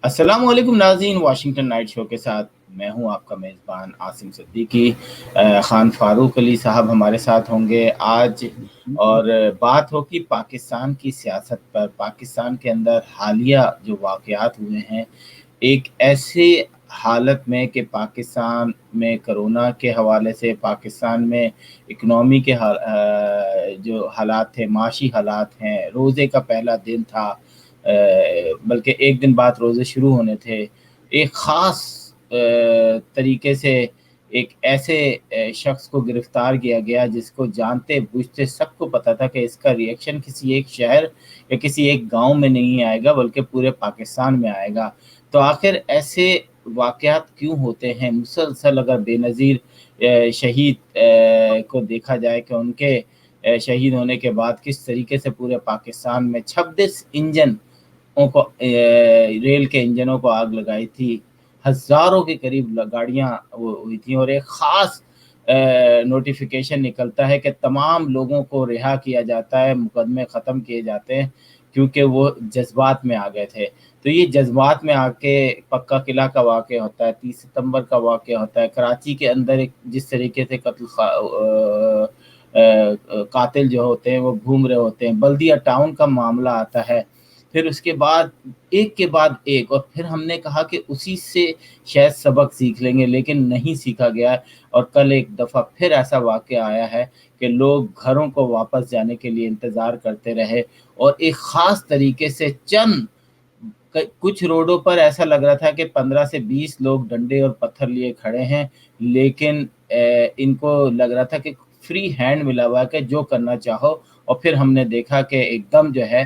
السلام علیکم ناظرین، واشنگٹن نائٹ شو کے ساتھ میں ہوں آپ کا میزبان عاصم صدیقی۔ خان فاروق علی صاحب ہمارے ساتھ ہوں گے آج، اور بات ہوگی پاکستان کی سیاست پر۔ پاکستان کے اندر حالیہ جو واقعات ہوئے ہیں، ایک ایسی حالت میں کہ پاکستان میں کرونا کے حوالے سے، پاکستان میں اکنامی کے جو حالات تھے، معاشی حالات ہیں، روزے کا پہلا دن تھا، بلکہ ایک دن بعد روزے شروع ہونے تھے، ایک خاص طریقے سے ایک ایسے شخص کو گرفتار کیا گیا جس کو جانتے بوجھتے سب کو پتا تھا کہ اس کا ریئیکشن کسی ایک شہر یا کسی ایک گاؤں میں نہیں آئے گا بلکہ پورے پاکستان میں آئے گا۔ تو آخر ایسے واقعات کیوں ہوتے ہیں؟ مسلسل اگر بے نظیر شہید کو دیکھا جائے کہ ان کے شہید ہونے کے بعد کس طریقے سے پورے پاکستان میں 26 انجن کو ریل کے انجنوں کو آگ لگائی تھی، ہزاروں کے قریب گاڑیاں ہوئی تھیں، اور ایک خاص نوٹیفیکیشن نکلتا ہے کہ تمام لوگوں کو رہا کیا جاتا ہے، مقدمے ختم کیے جاتے ہیں کیونکہ وہ جذبات میں آ گئے تھے۔ تو یہ جذبات میں آ کے پکا قلعہ کا واقعہ ہوتا ہے، 30 ستمبر کا واقعہ ہوتا ہے، کراچی کے اندر ایک جس طریقے سے قاتل جو ہوتے ہیں وہ گھوم رہے ہوتے ہیں، بلدیہ ٹاؤن کا معاملہ آتا ہے، پھر اس کے بعد ایک کے بعد ایک، اور پھر ہم نے کہا کہ اسی سے شاید سبق سیکھ لیں گے، لیکن نہیں سیکھا گیا ہے۔ اور کل ایک دفعہ پھر ایسا واقعہ آیا ہے کہ لوگ گھروں کو واپس جانے کے لیے انتظار کرتے رہے، اور ایک خاص طریقے سے کچھ روڈوں پر ایسا لگ رہا تھا کہ 15 سے 20 لوگ ڈنڈے اور پتھر لیے کھڑے ہیں، لیکن ان کو لگ رہا تھا کہ فری ہینڈ ملا ہوا ہے کہ جو کرنا چاہو، اور پھر ہم نے دیکھا کہ ایک دم جو ہے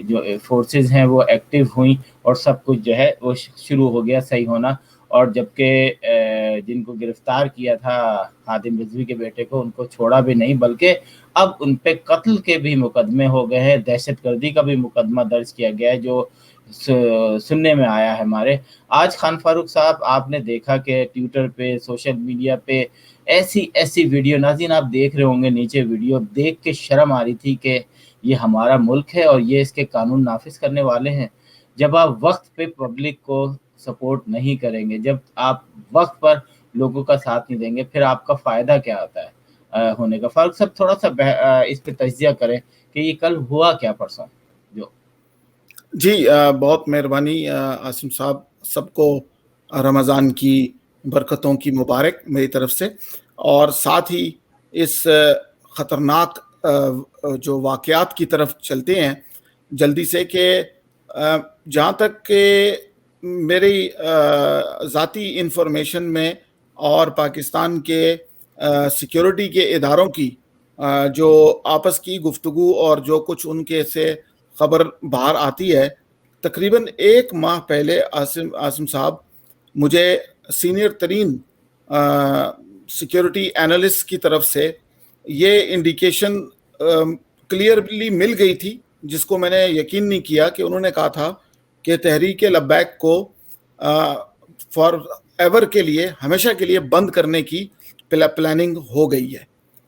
جو فورسز ہیں وہ ایکٹیو ہوئیں، اور سب کچھ جو ہے وہ شروع ہو گیا صحیح ہونا۔ اور جبکہ جن کو گرفتار کیا تھا خادم رضوی کے بیٹے کو، ان کو چھوڑا بھی نہیں، بلکہ اب ان پہ قتل کے بھی مقدمے ہو گئے ہیں، دہشت گردی کا بھی مقدمہ درج کیا گیا ہے، جو سننے میں آیا ہے ہمارے۔ آج خان فاروق صاحب، آپ نے دیکھا کہ ٹویٹر پہ، سوشل میڈیا پہ ایسی ویڈیو، ناظرین آپ دیکھ رہے ہوں گے نیچے ویڈیو دیکھ کے شرم آ رہی تھی کہ یہ ہمارا ملک ہے اور یہ اس کے قانون نافذ کرنے والے ہیں۔ جب آپ وقت پہ پبلک کو سپورٹ نہیں کریں گے، جب آپ وقت پر لوگوں کا ساتھ نہیں دیں گے، پھر آپ کا فائدہ کیا ہوتا ہے ہونے کا؟ فاروق صاحب تھوڑا سا اس پہ تجزیہ کریں کہ یہ کل ہوا کیا پرسوں جو۔ جی بہت مہربانی عاصم صاحب، سب کو رمضان کی برکتوں کی مبارک میری طرف سے، اور ساتھ ہی اس خطرناک جو واقعات کی طرف چلتے ہیں جلدی سے، کہ جہاں تک کہ میری ذاتی انفارمیشن میں اور پاکستان کے سیکیورٹی کے اداروں کی جو آپس کی گفتگو اور جو کچھ ان کے سے خبر باہر آتی ہے، تقریباً 1 ماہ پہلے عاصم صاحب مجھے سینئر ترین سیکیورٹی اینالسٹ کی طرف سے یہ انڈیکیشن کلیئرلی مل گئی تھی، جس کو میں نے یقین نہیں کیا، کہ انہوں نے کہا تھا کہ تحریک لبیک کو فار ایور کے لیے، ہمیشہ کے لیے بند کرنے کی پلاننگ ہو گئی ہے۔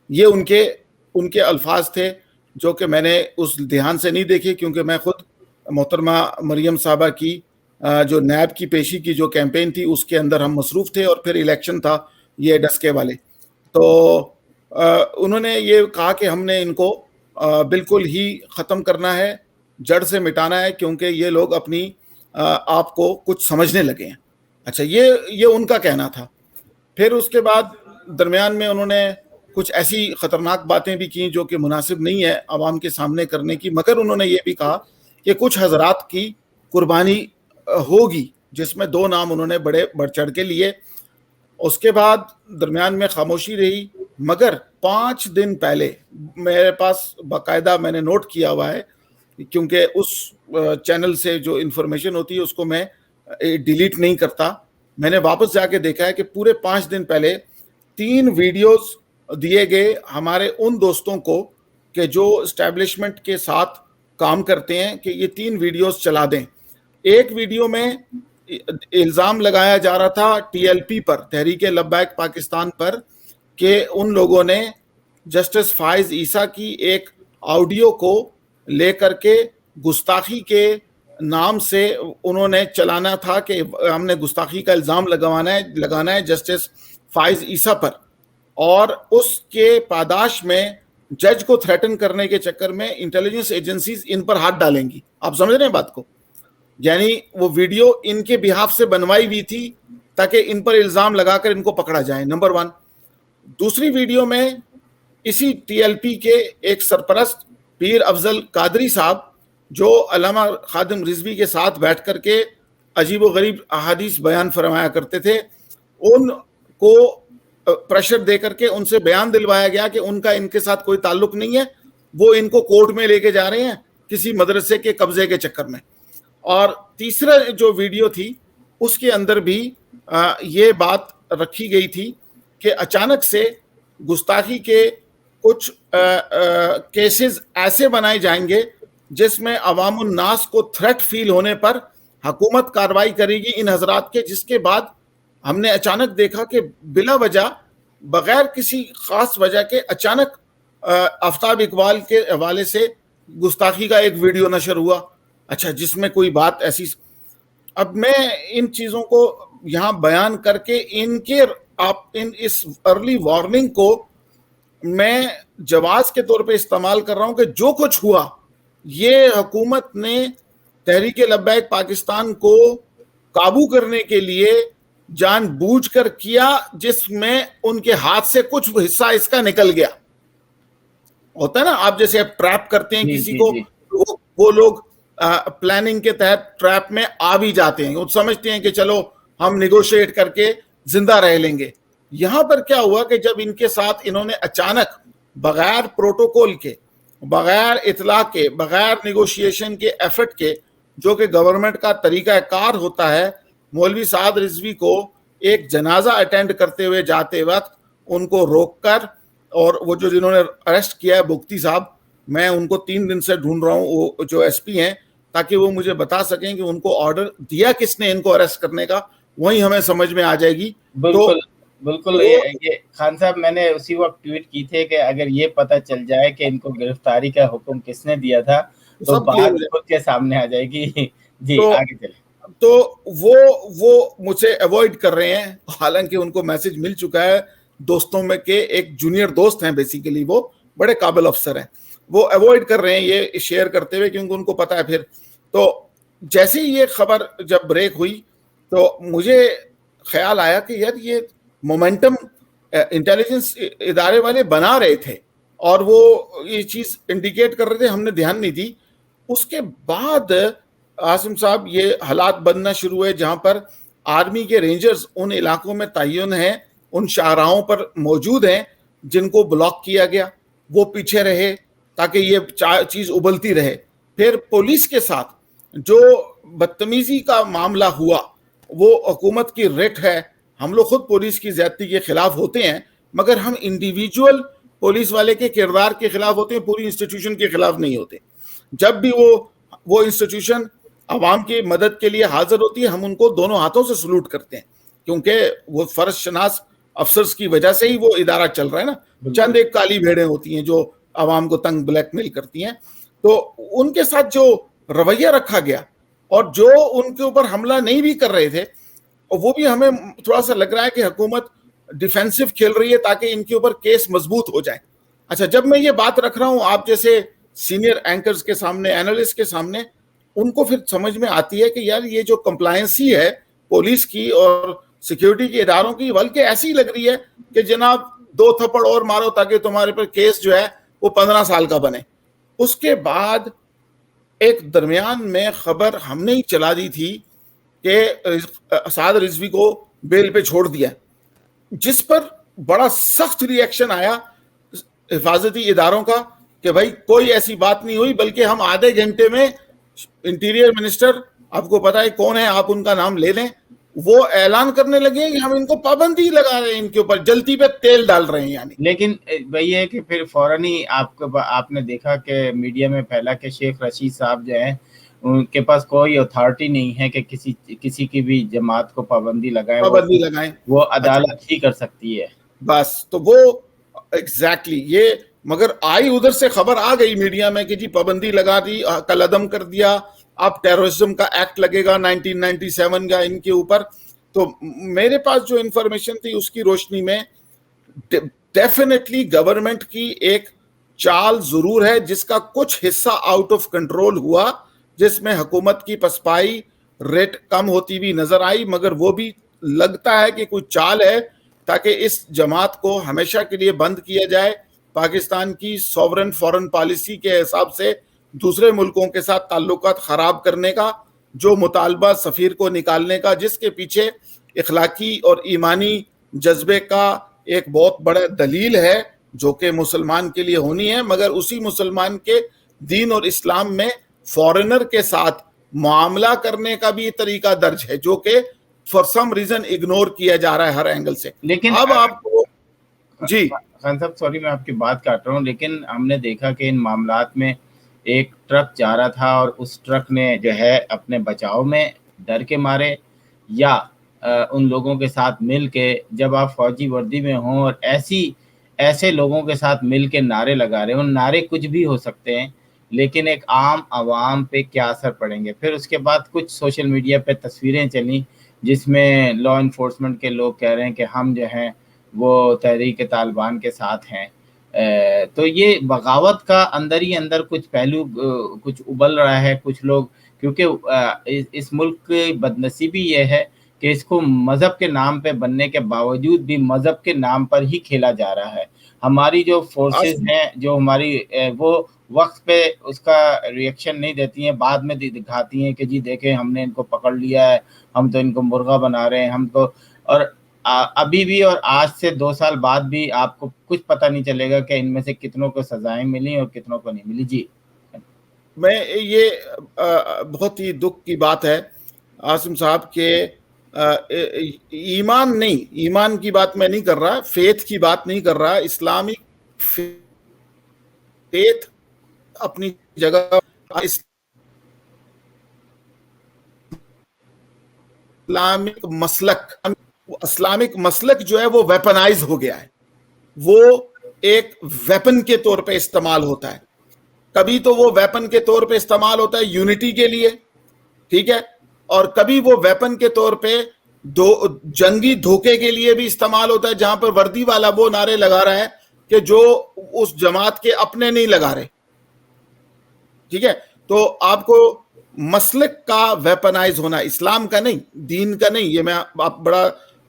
یہ ان کے الفاظ تھے، جو کہ میں نے اس دھیان سے نہیں دیکھے، کیونکہ میں خود محترمہ مریم صاحبہ کی جو نیب کی پیشی کی جو کیمپین تھی اس کے اندر ہم مصروف تھے، اور پھر الیکشن تھا یہ ڈسکے والے، تو انہوں نے یہ کہا کہ ہم نے ان کو بالکل ہی ختم کرنا ہے، جڑ سے مٹانا ہے، کیونکہ یہ لوگ اپنی آپ کو کچھ سمجھنے لگے ہیں۔ اچھا، یہ ان کا کہنا تھا۔ پھر اس کے بعد درمیان میں انہوں نے کچھ ایسی خطرناک باتیں بھی کی جو کہ مناسب نہیں ہے عوام کے سامنے کرنے کی، مگر انہوں نے یہ بھی کہا کہ کچھ حضرات کی قربانی ہوگی، جس میں 2 نام انہوں نے بڑے بڑھ چڑھ کے لیے۔ اس کے بعد درمیان میں خاموشی رہی، مگر 5 دن پہلے میرے پاس باقاعدہ میں نے نوٹ کیا ہوا ہے، کیونکہ اس چینل سے جو انفارمیشن ہوتی ہے اس کو میں ڈیلیٹ نہیں کرتا، میں نے واپس جا کے دیکھا ہے کہ پورے 5 دن پہلے 3 ویڈیوز دیے گئے ہمارے ان دوستوں کو کہ جو اسٹیبلشمنٹ کے ساتھ کام کرتے ہیں، کہ یہ 3 ویڈیوز چلا دیں۔ ایک ویڈیو میں الزام لگایا جا رہا تھا ٹی ایل پی پر، تحریک لبیک پاکستان پر، کہ ان لوگوں نے جسٹس فائز عیسیٰ کی ایک آڈیو کو لے کر کے گستاخی کے نام سے انہوں نے چلانا تھا کہ ہم نے گستاخی کا الزام لگانا ہے جسٹس فائز عیسیٰ پر، اور اس کے پاداش میں جج کو تھریٹن کرنے کے چکر میں انٹیلیجنس ایجنسیز ان پر ہاتھ ڈالیں گی. آپ سمجھ رہے ہیں بات کو؟ یعنی وہ ویڈیو ان کے بہاف سے بنوائی ہوئی تھی تاکہ ان پر الزام لگا کر ان کو پکڑا جائے، نمبر 1. دوسری ویڈیو میں اسی ٹی ایل پی کے ایک سرپرست پیر افضل قادری صاحب جو علامہ خادم رضوی کے ساتھ بیٹھ کر کے عجیب و غریب احادیث بیان فرمایا کرتے تھے، ان کو پریشر دے کر کے ان سے بیان دلوایا گیا کہ ان کا ان کے ساتھ کوئی تعلق نہیں ہے، وہ ان کو کورٹ میں لے کے جا رہے ہیں کسی مدرسے کے قبضے کے چکر میں. اور تیسرا جو ویڈیو تھی اس کے اندر بھی یہ بات رکھی گئی تھی کہ اچانک سے گستاخی کے کچھ کیسز ایسے بنائے جائیں گے جس میں عوام الناس کو تھریٹ فیل ہونے پر حکومت کارروائی کرے گی ان حضرات کے، جس کے بعد ہم نے اچانک دیکھا کہ بلا وجہ بغیر کسی خاص وجہ کے اچانک آفتاب اقبال کے حوالے سے گستاخی کا ایک ویڈیو نشر ہوا. اچھا، جس میں کوئی بات ایسی. اب میں ان چیزوں کو یہاں بیان کر کے ان اس ارلی وارننگ کو میں جواز کے طور پہ استعمال کر رہا ہوں کہ جو کچھ ہوا یہ حکومت نے تحریک لبیک پاکستان کو قابو کرنے کے لیے جان بوجھ کر کیا، جس میں ان کے ہاتھ سے کچھ حصہ اس کا نکل گیا. ہوتا ہے نا، آپ جیسے ٹریپ کرتے ہیں کسی کو، وہ لوگ پلاننگ کے تحت ٹریپ میں آ بھی جاتے ہیں، وہ سمجھتے ہیں کہ چلو ہم نیگوشیٹ کر کے زندہ رہ لیں گے. یہاں پر کیا ہوا کہ جب ان کے ساتھ انہوں نے اچانک بغیر پروٹوکول کے، بغیر اطلاع کے، بغیر نیگوشیشن کے ایفرٹ کے، جو کہ گورنمنٹ کا طریقہ کار ہوتا ہے، مولوی سعد رضوی کو ایک جنازہ اٹینڈ کرتے ہوئے جاتے وقت ان کو روک کر، اور وہ جو جنہوں نے اریسٹ کیا ہے بگتی صاحب، میں ان کو 3 دن سے ڈھونڈ رہا ہوں، وہ جو ایس پی ہیں، تاکہ وہ مجھے بتا سکیں کہ ان کو آرڈر دیا کس نے ان کو اریسٹ کرنے کا، وہی ہمیں سمجھ میں آ جائے گی. بالکل یہ خان صاحب میں نے اسی وقت ٹویٹ کی تھے کہ اگر یہ پتہ چل جائے کہ ان کو گرفتاری کا حکم کس نے دیا تھا تو بات خود کے سامنے آ جائے گی. جی آگے چلیں. تو وہ مجھ سے ایوائڈ کر رہے ہیں، حالانکہ ان کو میسج مل چکا ہے دوستوں میں کے ایک جونیئر دوست ہیں، بیسیکلی وہ بڑے قابل افسر ہیں، وہ ایوائڈ کر رہے ہیں یہ شیئر کرتے ہوئے کیونکہ ان کو پتا ہے. پھر تو جیسے ہی یہ خبر جب بریک ہوئی تو مجھے خیال آیا کہ یار یہ مومنٹم انٹیلیجنس ادارے والے بنا رہے تھے اور وہ یہ چیز انڈیکیٹ کر رہے تھے، ہم نے دھیان نہیں دی. اس کے بعد عاصم صاحب یہ حالات بننا شروع ہوئے جہاں پر آرمی کے رینجرز ان علاقوں میں تعین ہیں، ان شاہراہوں پر موجود ہیں جن کو بلاک کیا گیا، وہ پیچھے رہے تاکہ یہ چیز ابلتی رہے. پھر پولیس کے ساتھ جو بدتمیزی کا معاملہ ہوا وہ حکومت کی رٹ ہے. ہم لوگ خود پولیس کی زیادتی کے خلاف ہوتے ہیں، مگر ہم انڈیویجول پولیس والے کے کردار کے خلاف ہوتے ہیں، پوری انسٹیٹیوشن کے خلاف نہیں ہوتے. جب بھی وہ انسٹیٹیوشن عوام کی مدد کے لیے حاضر ہوتی ہے ہم ان کو دونوں ہاتھوں سے سلوٹ کرتے ہیں، کیونکہ وہ فرض شناس افسرز کی وجہ سے ہی وہ ادارہ چل رہا ہے نا. چند ایک کالی بھیڑیں ہوتی ہیں جو عوام کو تنگ بلیک میل کرتی ہیں. تو ان کے ساتھ جو رویہ رکھا گیا اور جو ان کے اوپر حملہ نہیں بھی کر رہے تھے، وہ بھی ہمیں تھوڑا سا لگ رہا ہے کہ حکومت ڈیفینسو کھیل رہی ہے تاکہ ان کے اوپر کیس مضبوط ہو جائے. اچھا، جب میں یہ بات رکھ رہا ہوں آپ جیسے سینئر اینکرز کے سامنے، اینالسٹ کے سامنے، ان کو پھر سمجھ میں آتی ہے کہ یار یہ جو کمپلائنسی ہے پولیس کی اور سیکیورٹی کے اداروں کی، بلکہ ایسی لگ رہی ہے کہ جناب 2 تھپڑ اور مارو تاکہ تمہارے پر کیس جو ہے وہ 15 سال کا بنے. اس کے بعد ایک درمیان میں خبر ہم نے ہی چلا دی تھی کہ سعد رضوی کو بیل پہ چھوڑ دیا، جس پر بڑا سخت ری ایکشن آیا حفاظتی اداروں کا کہ بھائی کوئی ایسی بات نہیں ہوئی، بلکہ ہم آدھے گھنٹے میں انٹیریئر منسٹر، آپ کو پتا ہے کون ہے، آپ ان کا نام لے لیں، وہ اعلان کرنے لگے کہ ہم ان کو پابندی لگا رہے ہیں، ان کے اوپر جلتی پہ تیل ڈال رہے ہیں. یعنی لیکن وہی ہے کہ پھر فوراً ہی آپ نے دیکھا کہ میڈیا میں پھیلا کہ شیخ رشید صاحب جو ہیں ان کے پاس کوئی اتھارٹی نہیں ہے کہ کسی کی بھی جماعت کو پابندی لگائیں، وہ عدالت ہی کر سکتی ہے. بس تو وہ ایگزیکٹلی یہ، مگر آئی ادھر سے خبر آ گئی میڈیا میں کہ جی پابندی لگا دی، کل عدم کر دیا. اب ٹیررزم کا ایکٹ لگے گا 1997 کا ان کے اوپر. تو میرے پاس جو انفارمیشن تھی اس کی روشنی میں ڈیفینیٹلی گورنمنٹ کی ایک چال ضرور ہے جس کا کچھ حصہ آؤٹ آف کنٹرول ہوا, جس میں حکومت کی پسپائی ریٹ کم ہوتی بھی نظر آئی, مگر وہ بھی لگتا ہے کہ کوئی چال ہے تاکہ اس جماعت کو ہمیشہ کے لیے بند کیا جائے. پاکستان کی سوورن فورن پالیسی کے حساب سے دوسرے ملکوں کے ساتھ تعلقات خراب کرنے کا جو مطالبہ سفیر کو نکالنے کا, جس کے پیچھے اخلاقی اور ایمانی جذبے کا ایک بہت بڑا دلیل ہے جو کہ مسلمان کے لیے ہونی ہے, مگر اسی مسلمان کے دین اور اسلام میں فورنر کے ساتھ معاملہ کرنے کا بھی طریقہ درج ہے جو کہ فار سم ریزن اگنور کیا جا رہا ہے ہر اینگل سے. لیکن اب آپ کو جی خان صاحب سوری میں آپ کی بات کاٹ رہا ہوں, لیکن ہم نے دیکھا کہ ان معاملات میں ایک ٹرک جا رہا تھا اور اس ٹرک نے جو ہے اپنے بچاؤ میں ڈر کے مارے یا ان لوگوں کے ساتھ مل کے, جب آپ فوجی وردی میں ہوں اور ایسے لوگوں کے ساتھ مل کے نعرے لگا رہے ہیں, ان نعرے کچھ بھی ہو سکتے ہیں لیکن ایک عام عوام پہ کیا اثر پڑیں گے. پھر اس کے بعد کچھ سوشل میڈیا پہ تصویریں چلیں جس میں لا انفورسمنٹ کے لوگ کہہ رہے ہیں کہ ہم جو ہیں وہ تحریک طالبان کے ساتھ ہیں. تو یہ بغاوت کا اندر ہی اندر کچھ پہلو کچھ ابل رہا ہے. کچھ لوگ کیونکہ اس ملک کی بدنصیبی یہ ہے کہ اس کو مذہب کے نام پہ بننے کے باوجود بھی مذہب کے نام پر ہی کھیلا جا رہا ہے. ہماری جو فورسز ہیں جو ہماری وہ وقت پہ اس کا ریئیکشن نہیں دیتی ہیں, بعد میں دکھاتی ہیں کہ جی دیکھیں ہم نے ان کو پکڑ لیا ہے, ہم تو ان کو مرغا بنا رہے ہیں ہم تو. اور ابھی بھی اور آج سے 2 سال بعد بھی آپ کو کچھ پتہ نہیں چلے گا کہ ان میں سے کتنوں کو سزائیں ملی اور کتنوں کو نہیں ملی. جی میں یہ بہت ہی دکھ کی بات ہے عاصم صاحب کہ ایمان نہیں, ایمان کی بات میں نہیں کر رہا, فیتھ کی بات نہیں کر رہا. اسلامک فیتھ اپنی جگہ, اسلامک مسلک جو ہے وہ ویپنائز ہو گیا ہے, وہ ایک ویپن کے طور پہ استعمال ہوتا ہے. کبھی تو وہ ویپن کے طور پہ استعمال ہوتا ہے یونٹی کے لیے, ٹھیک ہے, اور کبھی وہ ویپن کے طور پہ جنگی دھوکے کے لیے بھی استعمال ہوتا ہے, جہاں پر وردی والا وہ نعرے لگا رہا ہے کہ جو اس جماعت کے اپنے نہیں لگا رہے, ٹھیک ہے. تو آپ کو مسلک کا ویپنائز ہونا, اسلام کا نہیں, دین کا نہیں, یہ میں آپ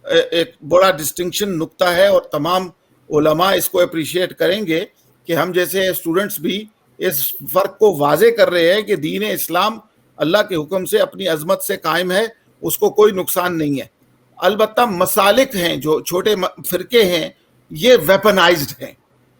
ایک بڑا ڈسٹنکشن نقطہ ہے, اور تمام علماء اس کو اپریشیٹ کریں گے کہ ہم جیسے اسٹوڈنٹس بھی اس فرق کو واضح کر رہے ہیں کہ دین اسلام اللہ کے حکم سے اپنی عظمت سے قائم ہے, اس کو کوئی نقصان نہیں ہے. البتہ مسالک ہیں جو چھوٹے فرقے ہیں یہ ویپنائزڈ ہیں.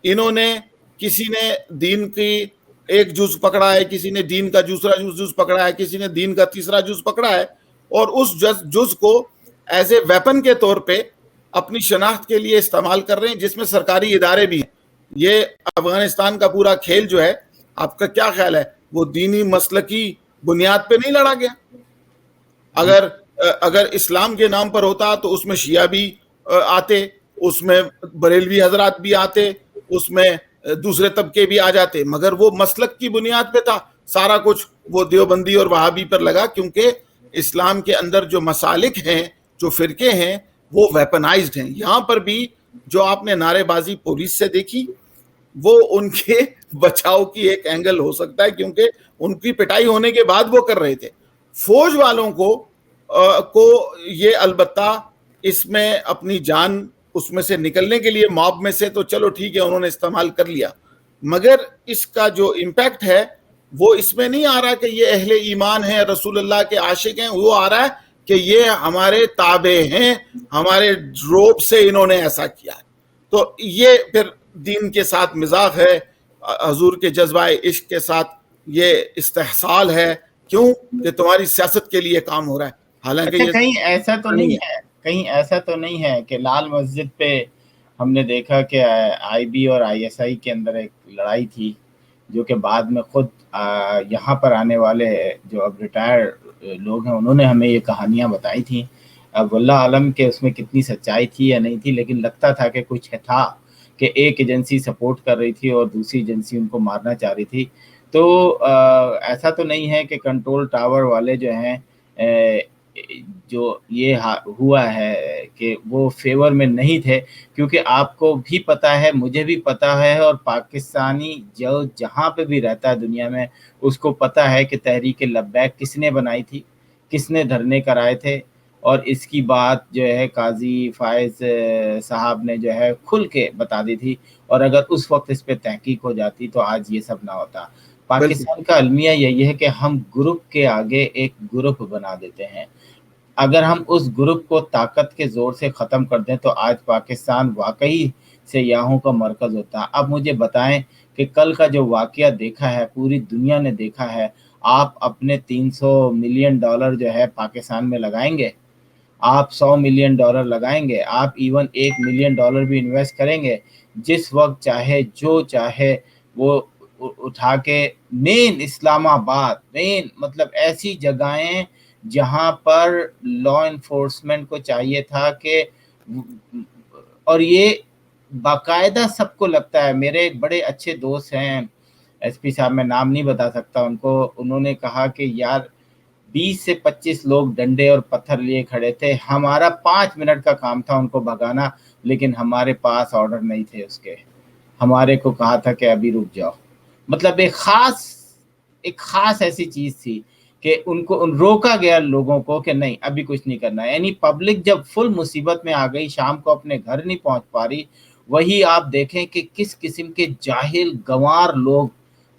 انہوں نے کسی نے دین کی ایک جز پکڑا ہے, کسی نے دین کا دوسرا جز پکڑا ہے, کسی نے دین کا تیسرا جز پکڑا ہے, اور اس جز کو ایز اے ویپن کے طور پہ اپنی شناخت کے لیے استعمال کر رہے ہیں, جس میں سرکاری ادارے بھی ہیں. یہ افغانستان کا پورا کھیل جو ہے, آپ کا کیا خیال ہے, وہ دینی مسلکی بنیاد پہ نہیں لڑا گیا؟ اگر اسلام کے نام پر ہوتا تو اس میں شیعہ بھی آتے, اس میں بریلوی حضرات بھی آتے, اس میں دوسرے طبقے بھی آ جاتے, مگر وہ مسلک کی بنیاد پہ تھا سارا کچھ, وہ دیوبندی اور وہابی پر لگا, کیونکہ اسلام کے اندر جو مسالک ہیں, جو فرقے ہیں, وہ ویپنائزڈ ہیں. یہاں پر بھی جو آپ نے نعرے بازی پولیس سے دیکھی وہ ان کے بچاؤ کی ایک اینگل ہو سکتا ہے, کیونکہ ان کی پٹائی ہونے کے بعد وہ کر رہے تھے. فوج والوں کو یہ البتہ اس میں اپنی جان اس میں سے نکلنے کے لیے موب میں سے تو چلو ٹھیک ہے انہوں نے استعمال کر لیا, مگر اس کا جو امپیکٹ ہے وہ اس میں نہیں آ رہا کہ یہ اہل ایمان ہیں, رسول اللہ کے عاشق ہیں, وہ آ رہا ہے کہ یہ ہمارے تابع ہیں, ہمارے روب سے انہوں نے ایسا کیا. تو یہ پھر دین کے ساتھ مذاق ہے, حضور کے جذبہ عشق کے ساتھ یہ استحصال ہے, کیوں کہ تمہاری سیاست کے لیے کام ہو رہا ہے. حالانکہ کہیں ایسا تو نہیں ہے کہ لال مسجد پہ ہم نے دیکھا کہ آئی بی اور آئی ایس آئی کے اندر ایک لڑائی تھی, جو کہ بعد میں خود یہاں پر آنے والے جو اب ریٹائر لوگ ہیں انہوں نے ہمیں یہ کہانیاں بتائی تھیں. اب اللہ عالم کہ اس میں کتنی سچائی تھی یا نہیں تھی, لیکن لگتا تھا کہ کچھ تھا کہ ایک ایجنسی سپورٹ کر رہی تھی اور دوسری ایجنسی ان کو مارنا چاہ رہی تھی. تو ایسا تو نہیں ہے کہ کنٹرول ٹاور والے جو ہیں جو یہ ہوا ہے کہ وہ فیور میں نہیں تھے، کیونکہ آپ کو بھی پتہ ہے، مجھے بھی پتہ ہے، اور پاکستانی جو جہاں پہ بھی رہتا ہے دنیا میں اس کو پتہ ہے کہ تحریک لبیک کس نے بنائی تھی، کس نے دھرنے کرائے تھے، اور اس کی بات جو ہے قاضی فائز صاحب نے جو ہے کھل کے بتا دی تھی، اور اگر اس وقت اس پہ تحقیق ہو جاتی تو آج یہ سب نہ ہوتا۔ پاکستان کا المیہ یہی ہے کہ ہم گروپ کے آگے ایک گروپ بنا دیتے ہیں۔ اگر ہم اس گروپ کو طاقت کے زور سے ختم کر دیں تو آج پاکستان واقعی سیاحوں کا مرکز ہوتا۔ اب مجھے بتائیں کہ کل کا جو واقعہ دیکھا ہے، پوری دنیا نے دیکھا ہے، آپ اپنے $300 ملین جو ہے پاکستان میں لگائیں گے؟ آپ $100 ملین لگائیں گے؟ آپ ایون $1 ملین بھی انویسٹ کریں گے؟ جس وقت چاہے جو چاہے وہ اٹھا کے مین اسلام آباد، مین مطلب ایسی جگہیں جہاں پر لا انفورسمنٹ کو چاہیے تھا کہ، اور یہ باقاعدہ سب کو لگتا ہے۔ میرے ایک بڑے اچھے دوست ہیں ایس پی صاحب، میں نام نہیں بتا سکتا ان کو، انہوں نے کہا کہ یار 20 سے 25 لوگ ڈنڈے اور پتھر لیے کھڑے تھے، ہمارا 5 منٹ کا کام تھا ان کو بھگانا، لیکن ہمارے پاس آرڈر نہیں تھے اس کے، ہمارے کو کہا تھا کہ ابھی رک جاؤ۔ مطلب ایک خاص ایسی چیز تھی کہ ان کو روکا گیا لوگوں کو کہ نہیں ابھی کچھ نہیں کرنا ہے۔ یعنی پبلک جب فل مصیبت میں آ گئی، شام کو اپنے گھر نہیں پہنچ پا رہی، وہی آپ دیکھیں کہ کس قسم کے جاہل گنوار لوگ،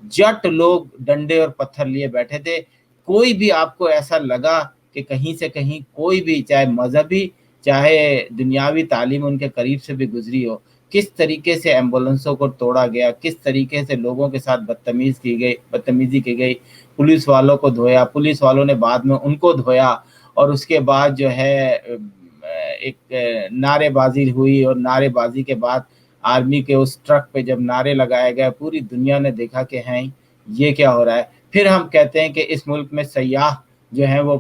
جٹ لوگ ڈنڈے اور پتھر لیے بیٹھے تھے۔ کوئی بھی آپ کو ایسا لگا کہ کہیں سے کہیں کوئی بھی، چاہے مذہبی چاہے دنیاوی تعلیم ان کے قریب سے بھی گزری ہو، کس طریقے سے ایمبولنسوں کو توڑا گیا، کس طریقے سے لوگوں کے ساتھ بدتمیزی کی گئی، پولیس والوں کو دھویا، پولیس والوں نے بعد میں ان کو دھویا، اور اس کے بعد جو ہے ایک نعرے بازی ہوئی، اور نعرے بازی کے بعد آرمی کے اس ٹرک پہ جب نعرے لگائے گئے، پوری دنیا نے دیکھا کہ ہیں یہ کیا ہو رہا ہے۔ پھر ہم کہتے ہیں کہ اس ملک میں سیاح جو ہیں وہ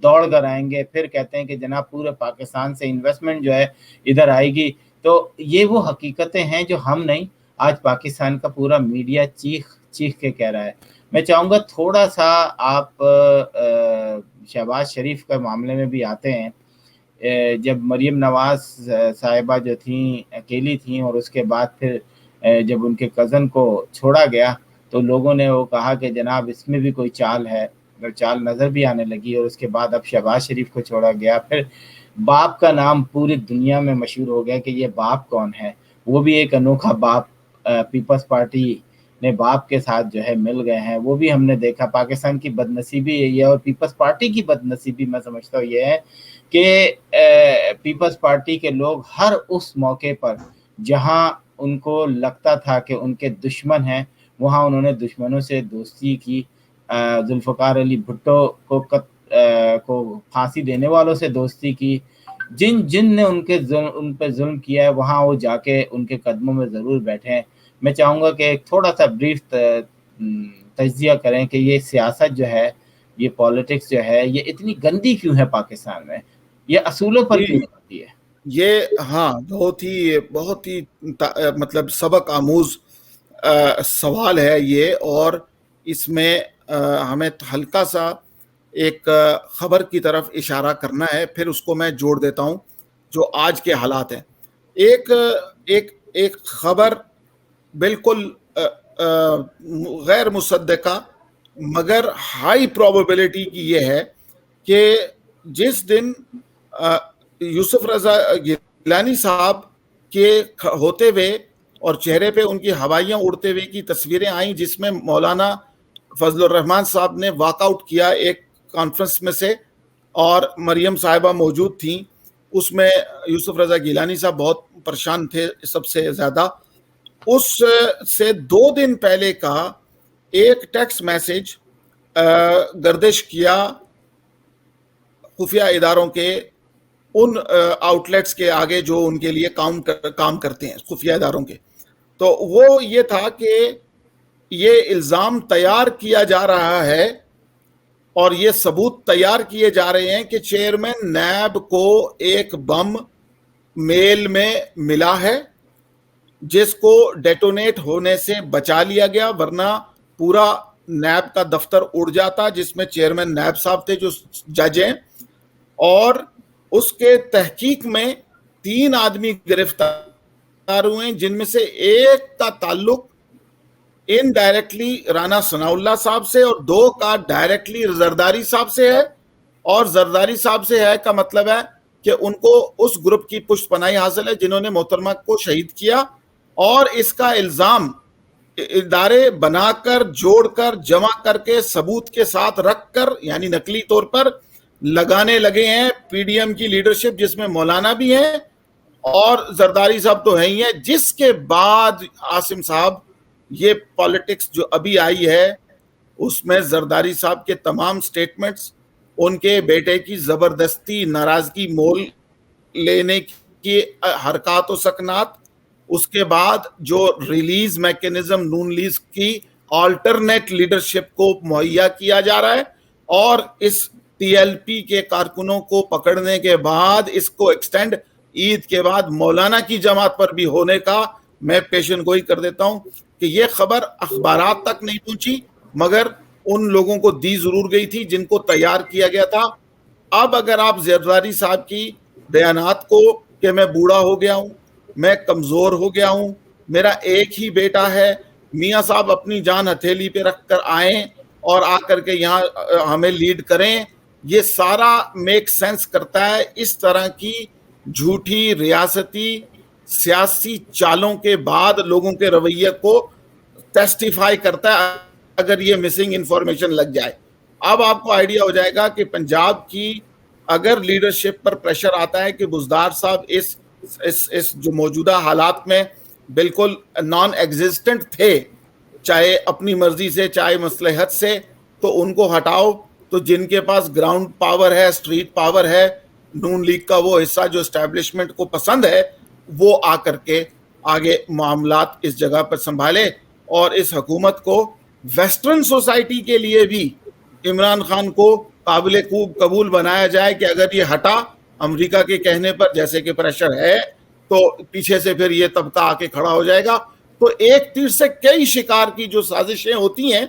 دوڑ کر آئیں گے، پھر کہتے ہیں کہ جناب پورے پاکستان سے انویسٹمنٹ جو ہے ادھر آئے گی۔ تو یہ وہ حقیقتیں ہیں جو ہم نہیں، آج پاکستان کا پورا میڈیا چیخ کے کہہ رہا ہے۔ میں چاہوں گا تھوڑا سا آپ شہباز شریف کے معاملے میں بھی آتے ہیں۔ جب مریم نواز صاحبہ جو تھیں اکیلی تھیں، اور اس کے بعد پھر جب ان کے کزن کو چھوڑا گیا تو لوگوں نے وہ کہا کہ جناب اس میں بھی کوئی چال ہے، اگر چال نظر بھی آنے لگی، اور اس کے بعد اب شہباز شریف کو چھوڑا گیا۔ پھر باپ کا نام پوری دنیا میں مشہور ہو گیا کہ یہ باپ کون ہے، وہ بھی ایک انوکھا باپ، پیپلز پارٹی نے باپ کے ساتھ جو ہے مل گئے ہیں، وہ بھی ہم نے دیکھا۔ پاکستان کی بدنصیبی یہی ہے، اور پیپلز پارٹی کی بدنصیبی میں سمجھتا ہوں یہ ہے کہ پیپلز پارٹی کے لوگ ہر اس موقع پر جہاں ان کو لگتا تھا کہ ان کے دشمن ہیں، وہاں انہوں نے دشمنوں سے دوستی کی۔ ذوالفقار علی بھٹو کو پھانسی دینے والوں سے دوستی کی، جن نے ان پہ ظلم کیا ہے وہاں وہ جا کے ان کے قدموں میں ضرور بیٹھے ہیں۔ میں چاہوں گا کہ ایک تھوڑا سا بریف تجزیہ کریں کہ یہ سیاست جو ہے، یہ پالیٹکس جو ہے، یہ اتنی گندی کیوں ہے پاکستان میں، یہ اصولوں پر کیوں ہوتی ہے؟ یہ ہاں بہت ہی مطلب سبق آموز سوال ہے یہ، اور اس میں ہمیں ہلکا سا ایک خبر کی طرف اشارہ کرنا ہے، پھر اس کو میں جوڑ دیتا ہوں جو آج کے حالات ہیں۔ ایک خبر بالکل غیر مصدقہ مگر ہائی پروبیبلٹی کی یہ ہے کہ جس دن یوسف رضا گیلانی صاحب کے ہوتے ہوئے اور چہرے پہ ان کی ہوائیاں اڑتے ہوئے کی تصویریں آئیں، جس میں مولانا فضل الرحمان صاحب نے واک آؤٹ کیا ایک کانفرنس میں سے، اور مریم صاحبہ موجود تھیں، اس میں یوسف رضا گیلانی صاحب بہت پریشان تھے سب سے زیادہ۔ اس سے 2 دن پہلے کا ایک ٹیکسٹ میسج گردش کیا خفیہ اداروں کے ان آؤٹ لیٹس کے آگے جو ان کے لیے کام کرتے ہیں، خفیہ اداروں کے۔ تو وہ یہ تھا کہ یہ الزام تیار کیا جا رہا ہے اور یہ ثبوت تیار کیے جا رہے ہیں کہ چیئرمین نیب کو ایک بم میل میں ملا ہے جس کو ڈیٹونیٹ ہونے سے بچا لیا گیا، ورنہ پورا نیب کا دفتر اڑ جاتا جس میں چیئرمین نیب صاحب تھے جو جج ہیں, اور اس کے تحقیق میں 3 آدمی گرفتار ہوئے جن میں سے ایک کا تعلق انڈائریکٹلی رانا ثناء اللہ صاحب سے اور 2 کا ڈائریکٹلی زرداری صاحب سے ہے. اور زرداری صاحب سے ہے کا مطلب ہے کہ ان کو اس گروپ کی پشت پناہی حاصل ہے جنہوں نے محترمہ کو شہید کیا, اور اس کا الزام ادارے بنا کر جوڑ کر جمع کر کے ثبوت کے ساتھ رکھ کر یعنی نقلی طور پر لگانے لگے ہیں پی ڈی ایم کی لیڈرشپ جس میں مولانا بھی ہیں اور زرداری صاحب تو ہیں ہی ہیں. جس کے بعد عاصم صاحب یہ پالیٹکس جو ابھی آئی ہے اس میں زرداری صاحب کے تمام سٹیٹمنٹس, ان کے بیٹے کی زبردستی ناراضگی مول لینے کی حرکات و سکنات, اس کے بعد جو ریلیز میکینزم نون لیز کی آلٹرنیٹ لیڈرشپ کو مہیا کیا جا رہا ہے, اور اس ٹی ایل پی کے کارکنوں کو پکڑنے کے بعد اس کو ایکسٹینڈ عید کے بعد مولانا کی جماعت پر بھی ہونے کا میں پیشن گوئی کر دیتا ہوں کہ یہ خبر اخبارات تک نہیں پہنچی مگر ان لوگوں کو دی ضرور گئی تھی جن کو تیار کیا گیا تھا. اب اگر آپ زرداری صاحب کی بیانات کو کہ میں بوڑھا ہو گیا ہوں, میں کمزور ہو گیا ہوں, میرا ایک ہی بیٹا ہے, میاں صاحب اپنی جان ہتھیلی پہ رکھ کر آئیں اور آ کر کے یہاں ہمیں لیڈ کریں, یہ سارا میک سینس کرتا ہے. اس طرح کی جھوٹی ریاستی سیاسی چالوں کے بعد لوگوں کے رویے کو ٹیسٹیفائی کرتا ہے اگر یہ مسنگ انفارمیشن لگ جائے. اب آپ کو آئیڈیا ہو جائے گا کہ پنجاب کی اگر لیڈرشپ پر پریشر آتا ہے کہ بزدار صاحب اس جو موجودہ حالات میں بالکل نان ایگزسٹنٹ تھے, چاہے اپنی مرضی سے چاہے مصلحت سے, تو ان کو ہٹاؤ. تو جن کے پاس گراؤنڈ پاور ہے, اسٹریٹ پاور ہے, نون لیگ کا وہ حصہ جو اسٹیبلشمنٹ کو پسند ہے, وہ آ کر کے آگے معاملات اس جگہ پر سنبھالے, اور اس حکومت کو ویسٹرن سوسائٹی کے لیے بھی عمران خان کو قابل قبول بنایا جائے کہ اگر یہ ہٹا امریکہ کے کہنے پر جیسے کہ پریشر ہے تو پیچھے سے پھر یہ طبقہ آ کے کھڑا ہو جائے گا. تو ایک تیر سے کئی شکار کی جو سازشیں ہوتی ہیں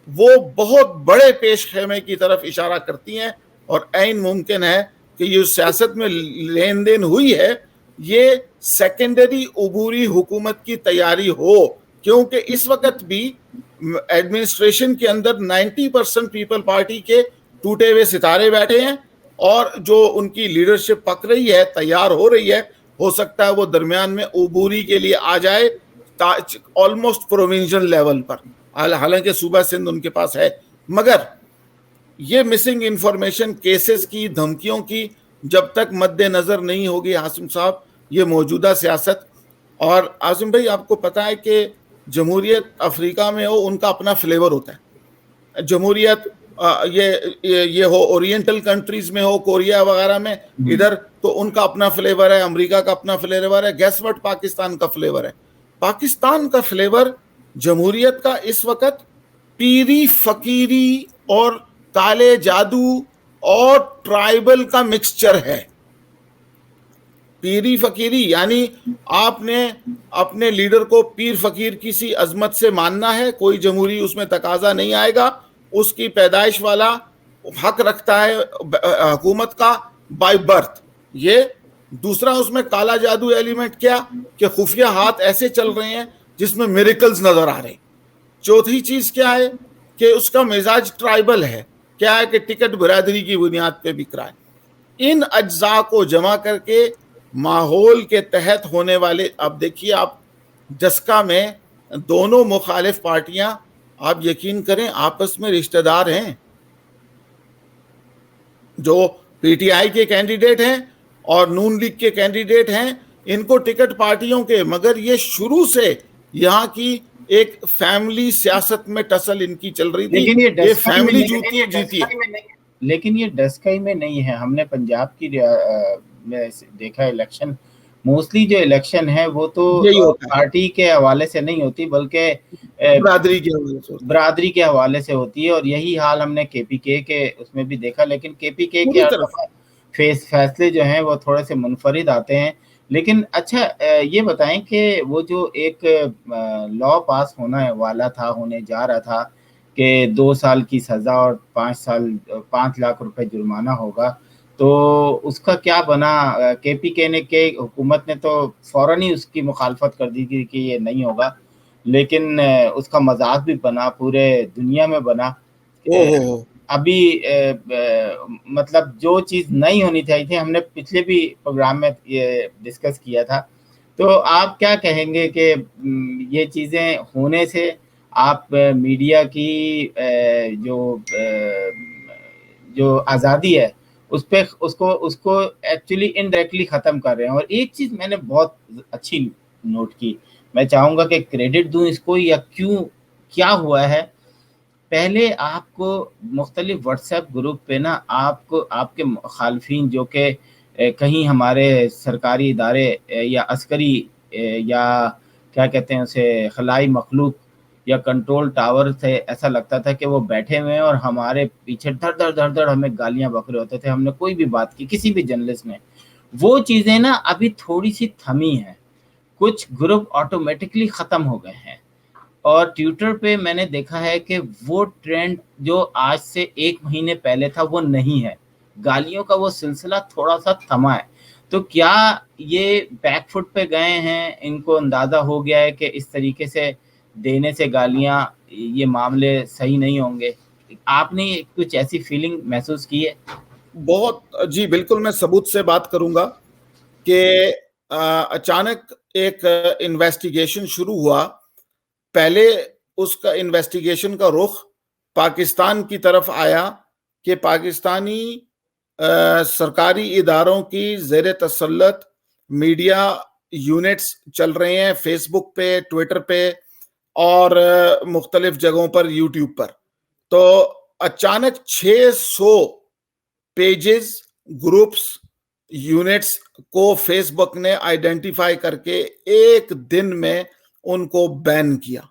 وہ بہت بڑے پیش خیمے کی طرف اشارہ کرتی ہیں, اور عین ممکن ہے کہ یہ سیاست میں لین دین ہوئی ہے یہ سیکنڈری عبوری حکومت کی تیاری ہو, کیونکہ اس وقت بھی ایڈمنسٹریشن کے اندر 90% پیپل پارٹی کے ٹوٹے ہوئے ستارے بیٹھے ہیں, اور جو ان کی لیڈرشپ پک رہی ہے تیار ہو رہی ہے, ہو سکتا ہے وہ درمیان میں عبوری کے لیے آ جائے آلموسٹ پروونشل لیول پر, حالانکہ صوبہ سندھ ان کے پاس ہے. مگر یہ مسنگ انفارمیشن کیسز کی دھمکیوں کی جب تک مد نظر نہیں ہوگی عاصم صاحب یہ موجودہ سیاست, اور عاصم بھائی آپ کو پتا ہے کہ جمہوریت افریقہ میں ہو ان کا اپنا فلیور ہوتا ہے, جمہوریت یہ ہو اورینٹل کنٹریز میں ہو کوریا وغیرہ میں ادھر تو ان کا اپنا فلیور ہے, امریکہ کا اپنا فلیور ہے, گیس وٹ پاکستان کا فلیور ہے. پاکستان کا فلیور جمہوریت کا اس وقت پیری فقیری اور کالے جادو اور ٹرائبل کا مکسچر ہے. پیری فقیری یعنی آپ نے اپنے لیڈر کو پیر فقیر کی سی عظمت سے ماننا ہے, کوئی جمہوری اس میں تقاضا نہیں آئے گا, اس کی پیدائش والا حق رکھتا ہے حکومت کا بائی برتھ. یہ دوسرا اس میں کالا جادو ایلیمنٹ کیا کہ خفیہ ہاتھ ایسے چل رہے ہیں جس میں میریکلز نظر آ رہے ہیں. چوتھی چیز کیا ہے کہ اس کا مزاج ٹرائبل ہے, کیا ہے کہ ٹکٹ برادری کی بنیاد پہ بک رہا ہے. ان اجزاء کو جمع کر کے ماحول کے تحت ہونے والے, اب دیکھیے آپ جسکا میں دونوں مخالف پارٹیاں آپ یقین کریں آپس میں رشتہ دار ہیں, جو پی ٹی آئی کے کینڈیڈیٹ ہیں اور نون لیگ کے کینڈیڈیٹ ہیں, ان کو ٹکٹ پارٹیوں کے, مگر یہ شروع سے یہاں کی ایک فیملی سیاست میں ٹسل ان کی چل رہی تھی, یہ فیملی جیتی ہے. لیکن یہ ڈسکائی میں نہیں ہے. ہم نے پنجاب کی میں دیکھا الیکشن, موسٹلی جو الیکشن ہے وہ تو پارٹی کے حوالے سے نہیں ہوتی بلکہ برادری کے حوالے سے ہوتی ہے, اور یہی حال ہم نے کے پی کے اس میں بھی دیکھا. لیکن کے پی کے فیصلے جو ہیں وہ تھوڑے سے منفرد آتے ہیں, لیکن اچھا یہ بتائیں کہ وہ جو ایک لا پاس ہونا والا تھا، ہونے جا رہا تھا کہ 2 سال کی سزا اور 5 لاکھ روپے جرمانہ ہوگا، تو اس کا کیا بنا؟ کے پی کے حکومت نے تو فوراً ہی اس کی مخالفت کر دی تھی کہ یہ نہیں ہوگا، لیکن اس کا مذاق بھی بنا، پورے دنیا میں بنا۔ ابھی مطلب جو چیز نہیں ہونی چاہیے تھی، ہم نے پچھلے بھی پروگرام میں یہ ڈسکس کیا تھا، تو آپ کیا کہیں گے کہ یہ چیزیں ہونے سے آپ میڈیا کی جو آزادی ہے اس پہ اس کو ایکچولی انڈائریکٹلی ختم کر رہے ہیں؟ اور ایک چیز میں نے بہت اچھی نوٹ کی، میں چاہوں گا کہ کریڈٹ دوں اس کو، یا کیا ہوا ہے، پہلے آپ کو مختلف واٹس ایپ گروپ پہ نا آپ کے مخالفین جو کہ کہیں ہمارے سرکاری ادارے یا عسکری یا کیا کہتے ہیں اسے خلائی مخلوق یا کنٹرول ٹاور سے ایسا لگتا تھا کہ وہ بیٹھے ہوئے ہیں اور ہمارے پیچھے دھڑ دھڑ ہمیں گالیاں بکرے ہوتے تھے، ہم نے کوئی بھی بات کی کسی بھی جرنلسٹ نے۔ وہ چیزیں نا ابھی تھوڑی سی تھمی ہیں، کچھ گروپ آٹومیٹکلی ختم ہو گئے ہیں، اور ٹویٹر پہ میں نے دیکھا ہے کہ وہ ٹرینڈ جو آج سے 1 مہینے پہلے تھا وہ نہیں ہے، گالیوں کا وہ سلسلہ تھوڑا سا تھما ہے۔ تو کیا یہ بیک فٹ پہ گئے ہیں، ان کو اندازہ ہو گیا ہے کہ اس طریقے سے دینے سے گالیاں یہ معاملے صحیح نہیں ہوں گے؟ آپ نے کچھ ایسی فیلنگ محسوس کی ہے؟ بہت جی بالکل، میں ثبوت سے بات کروں گا کہ اچانک ایک انویسٹیگیشن شروع ہوا، پہلے اس کا انویسٹیگیشن کا رخ پاکستان کی طرف آیا کہ پاکستانی سرکاری اداروں کی زیر تسلط میڈیا یونٹس چل رہے ہیں، فیس بک پہ، ٹویٹر پہ اور مختلف جگہوں پر، یوٹیوب پر۔ تو اچانک 600 پیجز، گروپس، یونٹس کو فیس بک نے آئیڈینٹیفائی کر کے ایک دن میں ان کو بین کیا،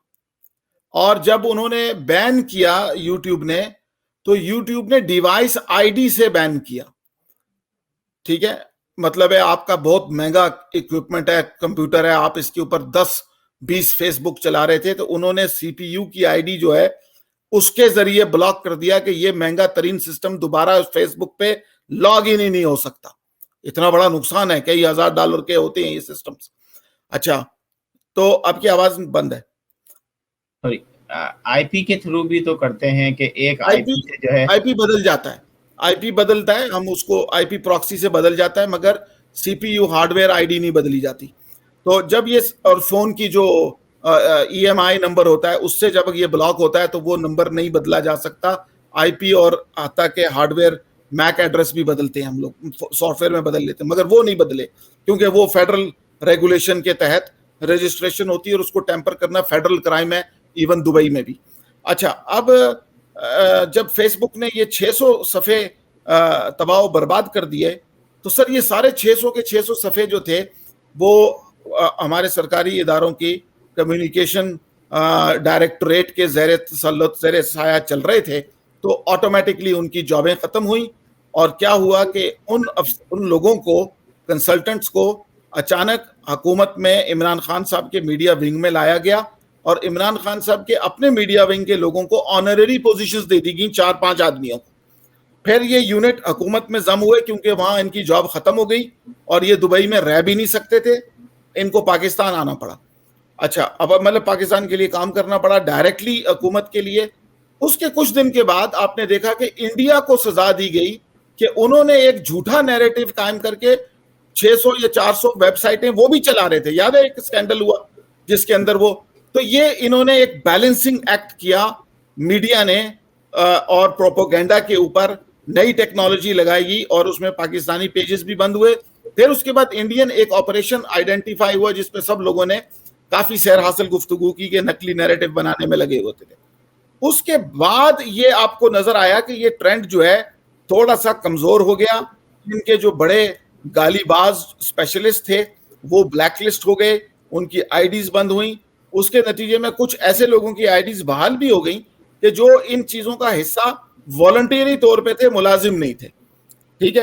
اور جب انہوں نے بین کیا یوٹیوب نے، تو یوٹیوب نے ڈیوائس آئی ڈی سے بین کیا۔ ٹھیک ہے، مطلب ہے آپ کا بہت مہنگا اکوپمنٹ ہے، کمپیوٹر ہے، آپ اس کے اوپر 10-20 فیس بک چلا رہے تھے، تو انہوں نے سی پی یو کی آئی ڈی جو ہے اس کے ذریعے بلاک کر دیا کہ یہ مہنگا ترین سسٹم دوبارہ فیس بک پہ لاگ ان ہی نہیں ہو سکتا۔ اتنا بڑا نقصان ہے، کئی $1000 کے ہوتے ہیں یہ سسٹمز۔ اچھا، تو آپ کی آواز بند ہے۔ آئی پی کے تھرو بھی تو کرتے ہیں کہ ایک آئی پی سے جو ہے آئی پی بدل جاتا ہے، آئی پی بدلتا ہے، ہم اس کو آئی پی پراکسی سے بدل جاتا ہے، مگر C P U hardware I D نہیں بدلی جاتی۔ تو جب یہ، اور فون کی جو ای ایم آئی نمبر ہوتا ہے اس سے جب یہ بلاک ہوتا ہے تو وہ نمبر نہیں بدلا جا سکتا۔ آئی پی اور آتا کہ ہارڈ ویئر میک ایڈریس بھی بدلتے ہیں ہم لوگ، سافٹ ویئر میں بدل لیتے ہیں، مگر وہ نہیں بدلے کیونکہ وہ فیڈرل ریگولیشن کے تحت رجسٹریشن ہوتی ہے اور اس کو ٹیمپر کرنا فیڈرل کرائم ہے، ایون دبئی میں بھی۔ اچھا، اب جب فیس بک نے یہ 600 صفحے تباہ و برباد کر دیے، تو سر یہ سارے 600 کے 600 صفحے جو تھے وہ ہمارے سرکاری اداروں کی کمیونیکیشن ڈائریکٹوریٹ کے زیر تسلط، زیر سایہ چل رہے تھے، تو آٹومیٹکلی ان کی جابیں ختم ہوئیں۔ اور کیا ہوا کہ ان لوگوں کو، کنسلٹنٹس کو اچانک حکومت میں عمران خان صاحب کے میڈیا ونگ میں لایا گیا، اور عمران خان صاحب کے اپنے میڈیا ونگ کے لوگوں کو آنرری پوزیشنز دے دی گئیں، 4-5 آدمیوں کو۔ پھر یہ یونٹ حکومت میں ضم ہوئے کیونکہ وہاں ان کی جاب ختم ہو گئی اور یہ دبئی میں رہ بھی نہیں سکتے تھے، ان کو پاکستان آنا پڑا۔ اچھا، اب مطلب پاکستان کے لیے کام کرنا پڑا ڈائریکٹلی حکومت کے لیے۔ اس کے کچھ دن کے بعد آپ نے دیکھا کہ انڈیا کو سزا دی گئی کہ انہوں نے ایک جھوٹا نیریٹو قائم کر کے 600 یا 400 ویب سائٹیں وہ بھی چلا رہے تھے۔ یاد ہے ایک اسکینڈل ہوا جس کے اندر وہ، تو یہ انہوں نے ایک بیلنسنگ ایکٹ کیا میڈیا نے، اور پروپوگینڈا کے اوپر نئی ٹیکنالوجی لگائی اور اس میں پاکستانی پیجز بھی بند ہوئے۔ پھر اس کے بعد انڈین ایک آپریشن آئیڈینٹیفائی ہوا جس میں سب لوگوں نے کافی سیر حاصل گفتگو کی کہ نقلی نیریٹو بنانے میں لگے ہوتے تھے۔ اس کے بعد یہ آپ کو نظر آیا کہ یہ ٹرینڈ جو ہے تھوڑا سا کمزور ہو گیا، ان کے جو بڑے گالی باز اسپیشلسٹ تھے وہ بلیک لسٹ ہو گئے، ان کی آئی ڈیز بند ہوئیں۔ اس کے نتیجے میں کچھ ایسے لوگوں کی آئی ڈیز بحال بھی ہو گئیں کہ جو ان چیزوں کا حصہ والنٹیری طور پہ تھے، ملازم نہیں تھے۔ ٹھیک ہے،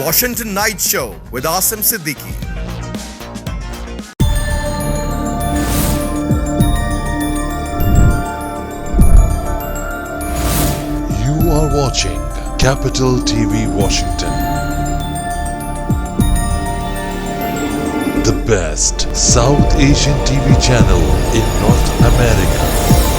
Washington Night Show with Asim Siddiqui. You are watching Capital TV Washington. The best South Asian TV channel in North America.